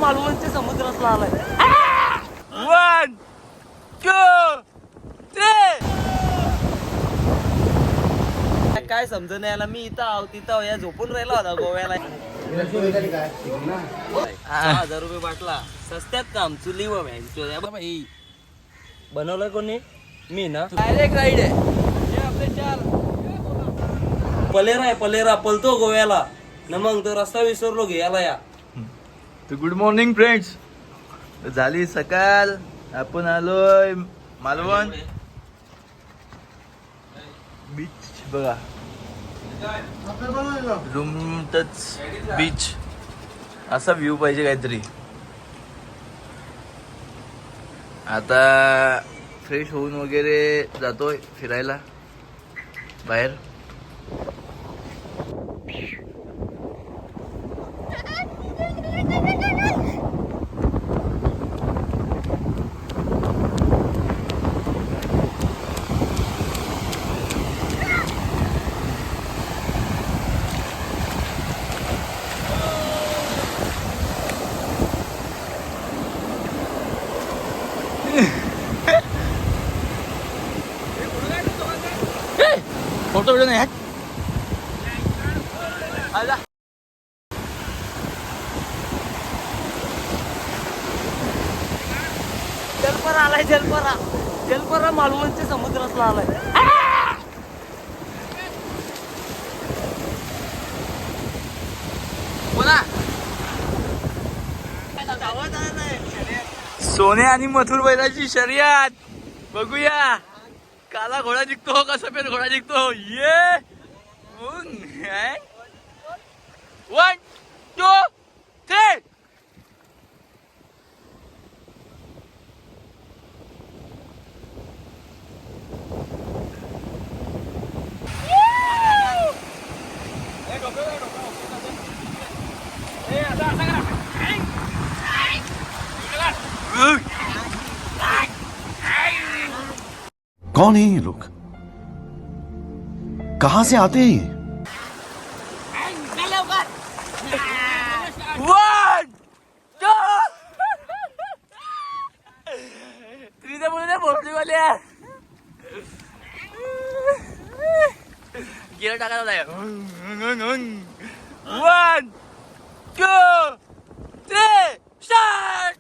मालवणच्या समुद्रातला आलाय. 1 2 3. काय समजून यायला मी इथं आहो तिथं या झोपून राहिला होता गोव्याला. 6,000 रुपये बाटला सस्त्यात काम चुली व भाई बनवलं कोणी मी ना. डायरेक्ट राईड आहे आपले 4 पलेरा पलतो गोव्याला न मग तो रस्ता विसरलो घ्यायला या. तर गुड मॉर्निंग फ्रेंड्स. झाली सकाळ. आपण आलोय मालवण बीच. बघा रूम टच बीच. असा व्ह्यू पाहिजे काहीतरी. आता फ्रेश होऊन वगैरे जातोय फिरायला बाहेर. फोटो व्हिडिओ नाही आला. जलपरा आलाय जलपरा मालवणच्या समुद्रातला आलाय. सोने आणि मथुर बैलाची शर्यत बघूया. काला घोडा जिंकतो का सफेद घोडा जिंकतो. ये 1 2 3. कौन है ये लोग? कहां से आते हैं ये? 1 2 3 मुळे पोहोचलीवाले गेला टाकायला नाही. 1 2 3 स्टार्ट.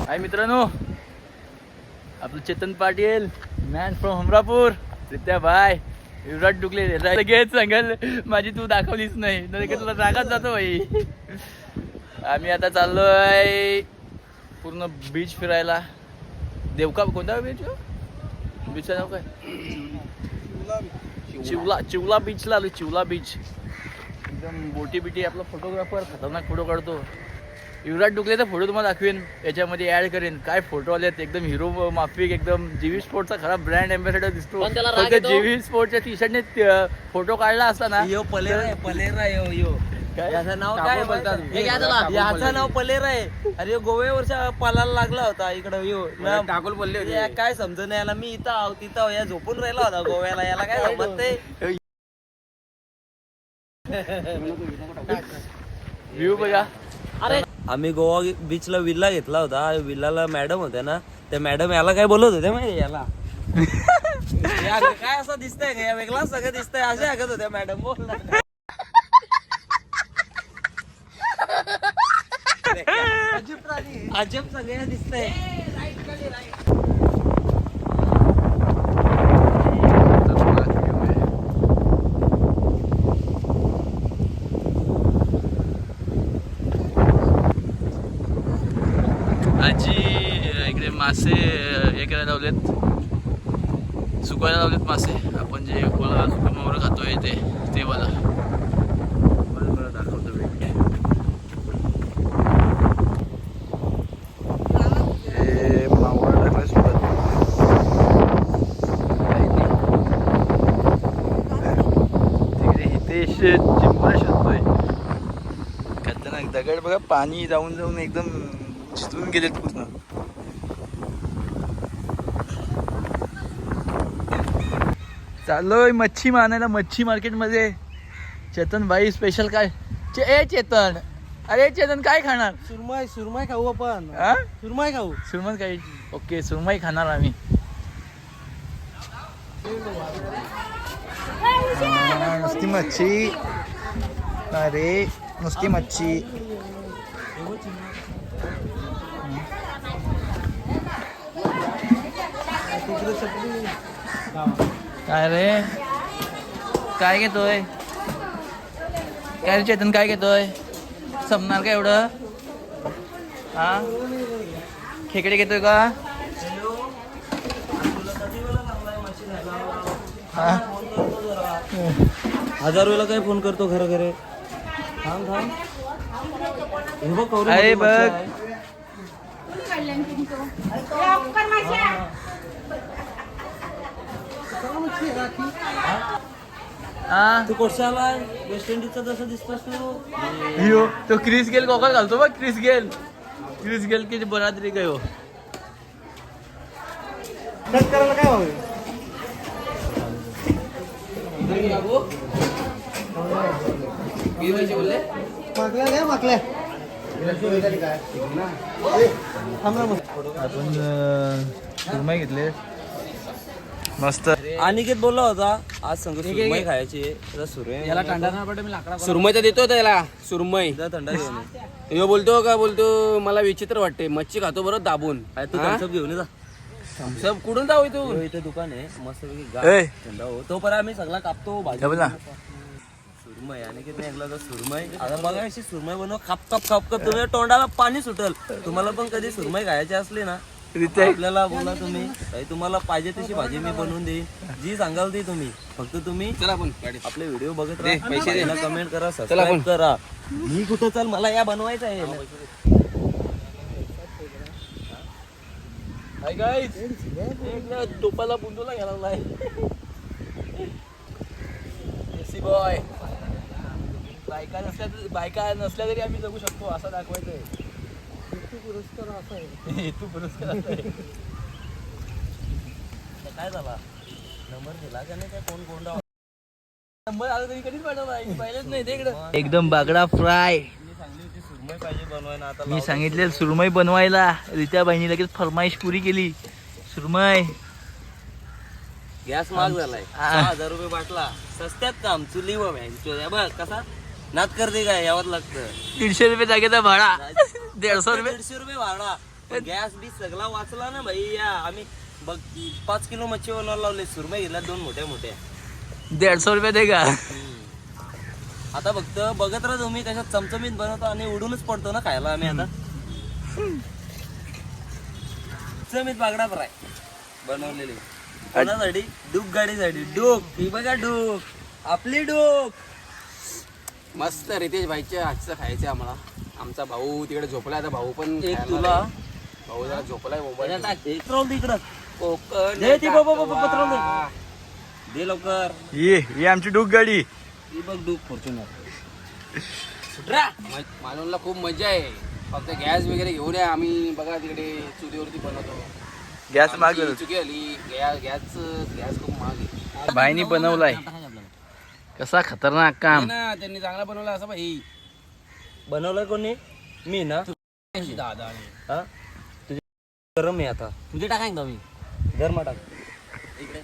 हाय मित्रांनो, आपलं चेतन पाटील मॅन फ्रॉम हमरापूर. सध्या भाई विराट डुकले लगेच सांगाल माझी तू दाखवलीच नाही तर तुला रागात जातो भाई. आम्ही आता चाललोय पूर्ण बीच फिरायला. देवका कोणता बीच? बीचचं नाव काय? चिवला बीचला आलो. चिवला बीच एकदम बोटी बिटी. आपला फोटोग्राफर खतरनाक फोटो काढतो. विराट डुकलेचा फोटो तुम्हाला दाखवेन, याच्यामध्ये ऍड करेन. काय फोटो आलेत एकदम हिरो माफिक. एकदम जीवी स्पोर्ट्सचा खरा ब्रँड एम्बॅसेडर दिसतो. जीवी स्पोर्ट्सच्या टी शर्टने फोटो काढला असता ना. यो पलेरा यो याचं नाव काय बोलतात? याचं नाव पलेरा आहे. अरे गोव्यावरच्या पालाला लागला होता इकडं. यो टाकूल बोलले होते. काय समजून यायला मी इथं आहो तिथं या झोपून राहिला होता गोव्याला. याला काय समजते? व्ह्यू बघा. अरे आम्ही गोवा बीचला विल्ला घेतला होता. विल्लाला मॅडम होत्या ना, त्या मॅडम याला काय बोलत होत्या माहिती याला. काय असं दिसतंय का? वेगळा सगळं दिसतंय असे ऐकत होत्या मॅडम. बोल अजब सगळ्या दिसतंय. मासे हे करायला लावलेत, सुकवायला लावलेत मासे. आपण जे सुका मावरं खातोय ते वाला मला दाखवतो वेट. हे मावळं टाकलं सोबत. तिकडे हितेश चिंबोरे शोधतोय. खतरनाक दगड बघा, पाणी जाऊन जाऊन एकदम शिजून गेलेत पूर्ण. चाललोय मच्छी मारायला मच्छी मार्केटमध्ये. चेतन भाई स्पेशल काय चेतन, अरे चेतन काय खाणार? सुरमई खाऊ आपण. सुरमई खाऊ. सुरमई काय? ओके, सुरमई खाणार आम्ही. नुसती मच्छी, अरे नुसती मच्छी. काय रे, काय घेतोय? काय रे चेतन, काय घेतोय? संपणार का एवढं? हा, खेकडे घेतोय का? हा, 1000 वेळेला काय फोन करतो खरं खरे. थांब थांब. हे बघ कवरी अरे मध्ये मच्छी बघ. आहे. हा, तू कोणसा आलाय? वेस्ट इंडिजचा जसं दिसतोस तू. यो तो क्रिस गेल गोगल घालतो बघ. क्रिस गेल की बरादरी गयो. कट करायला काय हवं? मागल्या आपण सुरमई घेतले मस्त. अनिकेत बोलला होता आज संग सुरमई खायची. याला टांडा सुरमई तर देतो त्याला, सुरमई थंडा घेऊन ये. ह्यो बोलतो का बोलतो मला विचित्र वाटते, मच्छी खातो बरं दाबून. अरे तू थम्सअप घेऊन ये जा. सब कुठून जाऊ तू? यो, इथे दुकान आहे मस्त ए. थंडा हो. तो पर्यंत आम्ही सगळा कापतो भाजी. ठेव ना. सुरमई अनिकेत ऐकला तर सुरमई. आता बघा अशी सुरमई बनव. खाप खाप खाप खाप तुम्ही तोंडाला पाणी सुटल. तुम्हाला पण कधी सुरमई खायची असली ना, आपल्याला बोला तुम्ही. काही तुम्हाला पाहिजे तशी भाजी मी बनवून देईन. जी सांगाल ती तुम्ही. फक्त तुम्ही चला आपण आपले व्हिडिओ बघत दे, पैसे दे. राहा, कमेंट करा, चला सबस्क्राईब आपण. करा. मी कुठं चाल, मला या बनवायचं आहे. हाय गाईज, टोपाला बुंदूला घ्यायला लागलाय देसी बॉय. बायका नसल्या तरी आम्ही जगू शकतो असं दाखवायचंय. हेतू पुरस्कार असा आहे. काय झाला? नंबर दिला का नाही? काय कोण कोंडा? नंबर आला तरी कधीच पाहिलंच नाही ते इकडं. एकदम बागडा फ्राय. मी सांगली होती सुरमई पाहिजे बनवायला. आता मी सांगितले सुरमई बनवायला. रित्या बहिणी लगेच फरमाईश पुरी केली. सुरमई गॅस महाग झालाय. 6000 रुपये बाटला. सस्त्यात काम. चुली व बघ कसा नाद करते काय. यावं लागतं. 150 रुपये जागेचा भाडा. 150 रुपये. 150 रुपये भाडा. गॅस बी सगळा वाचला ना भाई. या आम्ही बघ 5 किलो मच्छी बनवायला लावले. सुरमई घेतल्या 2 मोठ्या मोठ्या. 150 रुपये दे का? आता फक्त बघत राहा तुम्ही. त्याच्यात चमचमीत बनवतो आणि उडूनच पडतो ना खायला आम्ही. आता चमचमीत बागडा फ्राय बनवलेली. कोणासाठी? डूक गाडीसाठी. डूक ही बघा, डूक आपली डूक. मस्त रितेश भाईच्या हातचं खायचं आम्हाला. आमचा भाऊ तिकडे झोपलाय. आता भाऊ पण एक खायला तुला लागलाय. भाऊ जरा झोपलाय मोबाईल. पेट्रोल दे इकडं. कोकण दे ती बाबा पेट्रोल दे लवकर. ये आमची डूक गाडी. ती बघ डूक फॉर्च्युनर. मालवणला खूप मजा आहे. फक्त गॅस वगैरे घेऊन या. आम्ही बघा तिकडे चुलीवरती बनवतो. गॅस माग आमची चुकी आली. गॅस खूप महाग आहे. बाईनी बनवलाय. कसा खतरनाक काम. ना त्यांनी चांगला बनवला असं भाई. बनवलंय कोणी? मी ना. दादा हा तुझे गरम आहे आता. तुझे टाकाय ना मी गरमा टाक इकडे.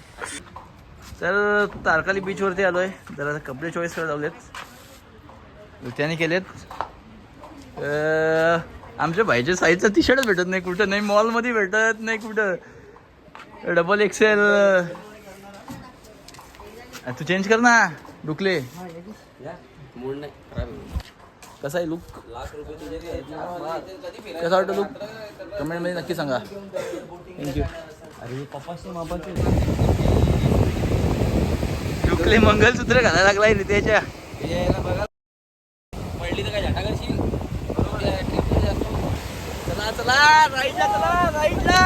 तर तारकाली बीचवरती आलोय. जरा कपडे चॉईस करायला लावलेत. त्याने केलेत. आमच्या भाईच्या साईजचा टी शर्टच भेटत नाही कुठं. नाही मॉलमध्ये भेटत नाही कुठं. Double XL. तू चेंज कर ना डुकले. मूड नाही खराब आहे. कसा आहे लुक? लाख रुपये तुझे कसा वाटतं लुक? कमेंटमध्ये नक्की सांगा. थँक्यू. अरे पप्पाशी मापाचे डुकले मंगलसूत्र घालायला लागलाय रितेच्या. बघा पडली तर काय झाटा करशील. बरोबर आहे, ट्रिपला जातो. चला चला राईटला, चला राईटला.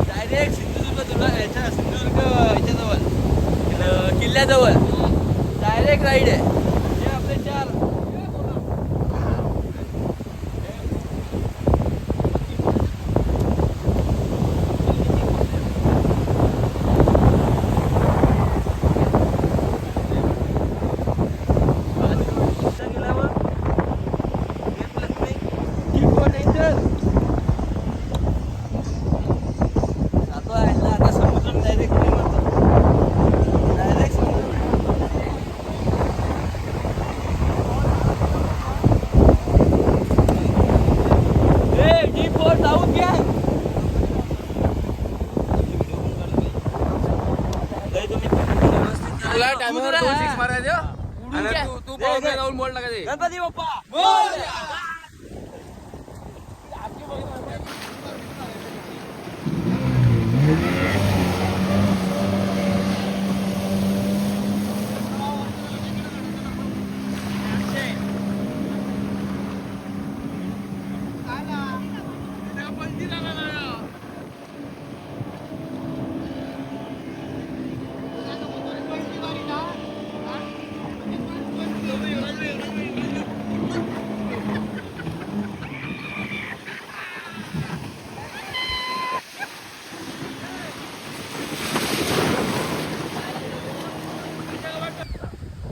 डायरेक्ट सिंधुदुर्ग ह्याच्याजवळ किल्ल्याजवळ डायरेक्ट राईड आहे. हे आपले 4 तुला टायमावर 2 6 मारायचे आणि तू पावसाळ्यात जाऊन बोल नका ते. गणपती बाप्पा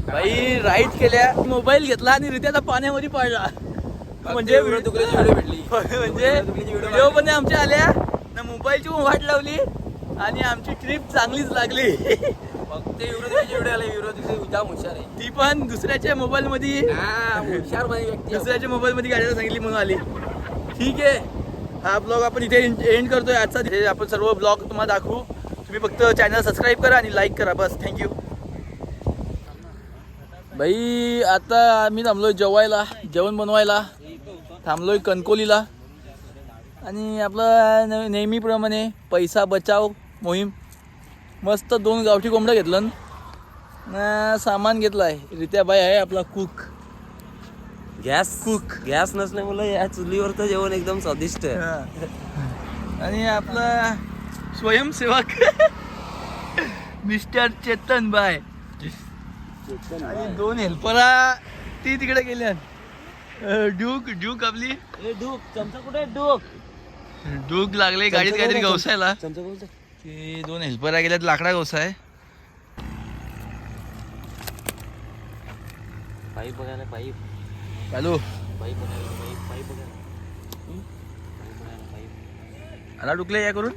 भाई राईड केल्या, मोबाईल घेतला आणि रित्याचा पाण्यामध्ये पडला. म्हणजे दुखल्याची व्हिडिओ भेटली. म्हणजे व्हिडिओ पण आमच्या आल्या ना, मोबाईलची पण वाट लावली आणि आमची ट्रिप चांगलीच लागली. फक्त युरोदुखल्याची व्हिडिओ आले. युरोदुखले जाम हुशार आहे. ती पण दुसऱ्याच्या मोबाईल मध्ये हुशार मध्ये व्यक्ती आहे. दुसऱ्याच्या मोबाईल मध्ये गाडीला सांगितली म्हणून आली. ठीक आहे, हा ब्लॉग आपण इथे एंड करतोय आजचा. हे आपण सर्व ब्लॉग तुम्हाला दाखवू. तुम्ही फक्त चॅनल सबस्क्राईब करा आणि लाईक करा, बस. थँक्यू. बाई आता आम्ही थांबलोय जेवायला, जेवण बनवायला थांबलोय कणकोलीला. आणि आपलं नेहमीप्रमाणे पैसा बचाव मोहीम. मस्त 2 गावठी कोंबड्या घेतलं ना, सामान घेतलं आहे. रित्याबाई आहे आपला कुक. गॅस नसल्यामुळे या चुलीवरचं जेवण एकदम स्वादिष्ट आहे. आणि आपला स्वयंसेवक मिस्टर चेतन बाय आणि 2 हेल्परा ती तिकडे गेल्या. ड्यूक आपली चमचा कुठे डूक लागले गाडीत काहीतरी गवसायला. चमचा बोलतो ती 2 हेल्परा गेल्यात लाकडा गवसाय. पाईप बघायला पाईप चालू पाईप बघायला पाईप बघायला आला डुकले या करून.